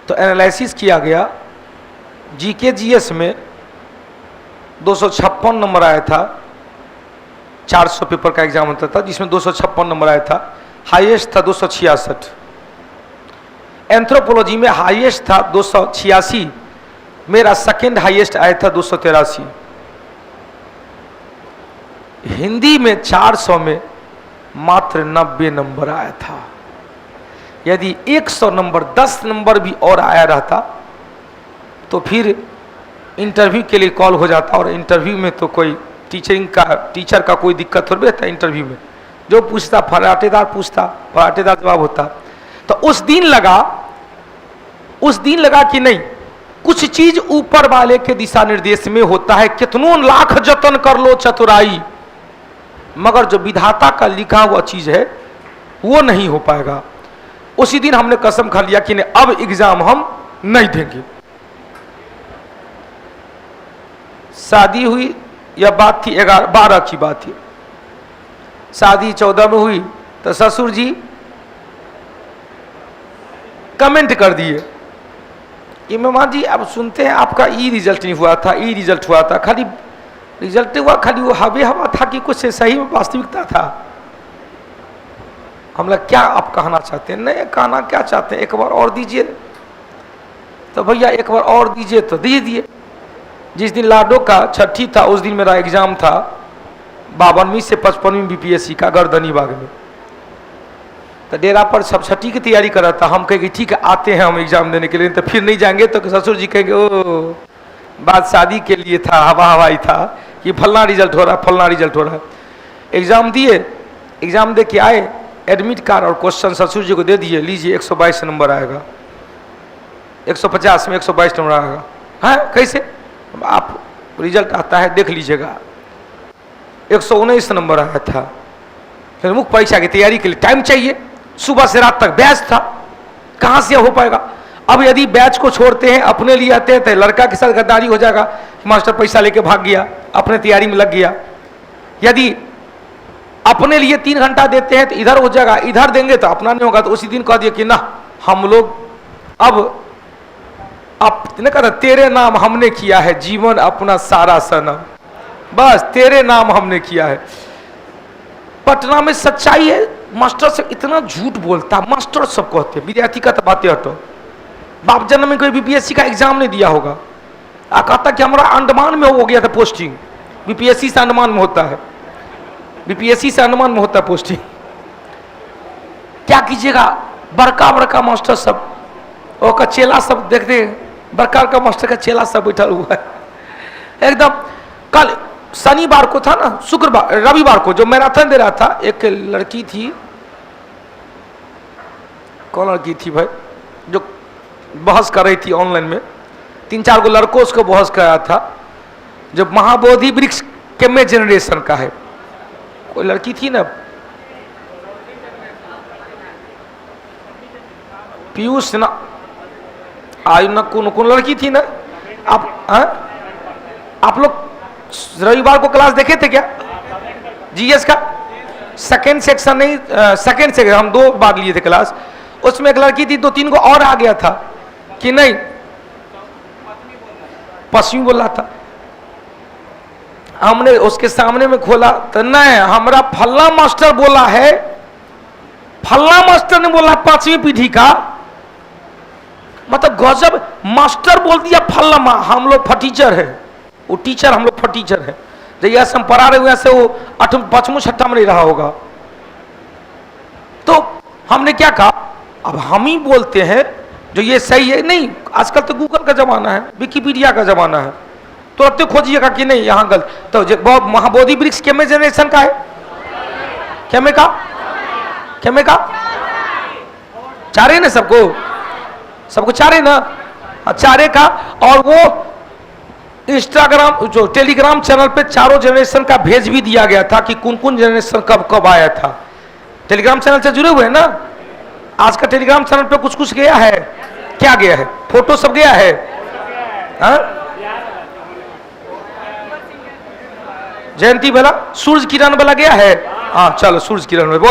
तो एनालिसिस किया गया, जीके जीएस में 256 नंबर आया था। 400 पेपर का एग्जाम होता था जिसमें 256 नंबर आया था। हाईएस्ट था 266। एंथ्रोपोलॉजी में हाईएस्ट था 286, मेरा सेकंड हाईएस्ट आया था 283। हिंदी में 400 में मात्र 90 नंबर आया था। यदि 100 नंबर 10 नंबर भी और आया रहता तो फिर इंटरव्यू के लिए कॉल हो जाता, और इंटरव्यू में तो कोई टीचर का कोई दिक्कत थोड़ी था। इंटरव्यू में जो पूछता फराटेदार पूछता, फराटेदार जवाब होता। तो उस दिन लगा कि नहीं, कुछ चीज ऊपर वाले के दिशा निर्देश में होता है। कितनों लाख जतन कर लो चतुराई, मगर जो विधाता का लिखा हुआ चीज है वो नहीं हो पाएगा। उसी दिन हमने कसम खा लिया कि नहीं, अब एग्जाम हम नहीं देंगे। शादी हुई, यह बात थी 12 की बात थी। शादी 14 में हुई तो ससुर जी कमेंट कर दिए, इमाम जी अब सुनते हैं आपका ई रिजल्ट नहीं हुआ था, ई रिजल्ट हुआ था। खाली रिजल्ट हुआ, खाली वो हवा था कि कुछ सही में वास्तविकता था। हम लोग क्या आप कहना चाहते हैं? नहीं कहना क्या चाहते हैं, एक बार और दीजिए। तो भैया एक बार और दीजिए, तो दे दिए। जिस दिन लाडो का छठी था उस दिन मेरा एग्जाम था 52वीं से 55वीं बीपीएससी का गर्दनी बाग में। तो डेरा पर सब छठी की तैयारी कर रहा था। हम कहेंगे ठीक है आते हैं हम एग्जाम देने के लिए, तो फिर नहीं जाएंगे तो ससुर जी कहेंगे ओ बात शादी के लिए था, हवाई था कि फलना रिजल्ट हो रहा, फलना रिजल्ट हो रहा। एग्जाम दिए, एग्जाम दे के आए, एडमिट कार्ड और क्वेश्चन ससुर जी को दे दिए, लीजिए 122 नंबर आएगा, 150 में 122 नंबर आएगा। हाँ कैसे? आप रिजल्ट आता है देख लीजिएगा। 119 नंबर आया था। फिर मुख्य परीक्षा की तैयारी के लिए टाइम चाहिए, सुबह से रात तक बैच था, कहाँ से हो पाएगा? अब यदि बैच को छोड़ते हैं अपने लिए आते हैं तो लड़का के साथ गद्दारी हो जाएगा। मास्टर पैसा लेके भाग गया, अपने तैयारी में लग गया। यदि अपने लिए 3 घंटा देते हैं तो इधर हो जाएगा, इधर देंगे तो अपना नहीं होगा। तो उसी दिन कह दिया कि ना हम लोग अब ने कहा तेरे नाम हमने किया है जीवन अपना सारा सनम, बस तेरे नाम हमने किया है। पटना में सच्चाई है, मास्टर से इतना झूठ बोलता, मास्टर सब कहते, विद्यार्थी का तो बातें हटो। बाप जन्म में कोई बीपीएससी का एग्जाम नहीं दिया होगा, कहता कि हमारा अंडमान में हो गया था पोस्टिंग। बीपीएससी से अंडमान में होता है, बीपीएससी से अंडमान में होता है पोस्टिंग। क्या कीजिएगा, बड़का बड़का मास्टर सब और का चेला सब देखते, बड़का का मास्टर का चेला सब बैठा हुआ है एकदम। कल शनिवार को था ना, शुक्रवार रविवार को जो मैराथन दे रहा था, एक लड़की थी, कौन लड़की थी भाई, जो बहस कर रही थी ऑनलाइन में। 3-4 गो लड़कों उसको बहस कराया था, जो महाबोधि वृक्ष के में जनरेशन का है। कोई लड़की थी ना, पीयूष ना, आयु ना, कौन लड़की थी ना। आप लोग रविवार को क्लास देखे थे क्या जीएस का? सेकंड सेक्शन नहीं, सेकंड सेक्शन हम 2 बार लिए थे क्लास। उसमें एक लड़की थी, 2-3 को और आ गया था कि नहीं, पश्चिमी बोल रहा था। हमने उसके सामने में खोला तो नहीं, हमारा फल्ला मास्टर बोला है, फल्ला मास्टर ने बोला 5वीं पीढ़ी का, मतलब गजब मास्टर बोल दिया फल्ला। हम लोग फटीचर है, वो टीचर हम लोग फटीचर है। जैसे हम पढ़ा रहे हुए से वो 8वीं 5वीं 6वीं में नहीं रहा होगा। तो हमने क्या कहा, अब हम ही बोलते हैं जो ये सही है। नहीं, आजकल तो गूगल का जमाना है, विकिपीडिया का जमाना है, तुरंत खोजिएगा कि नहीं यहाँ गलत। तो महाबोधि वृक्ष के में जनरेशन का है, क्या में का चारे ना, सबको चारे ना, चारे का। और वो इंस्टाग्राम जो टेलीग्राम चैनल पे चारों जनरेशन का भेज भी दिया गया था कि कौन जनरेशन कब आया था। टेलीग्राम चैनल से जुड़े हुए हैं ना, आज का टेलीग्राम चैनल पे कुछ गया है, क्या गया है, फोटो सब गया है। जयंती वाला सूरज किरण वाला गया है। हाँ चलो सूरज किरण में बहुत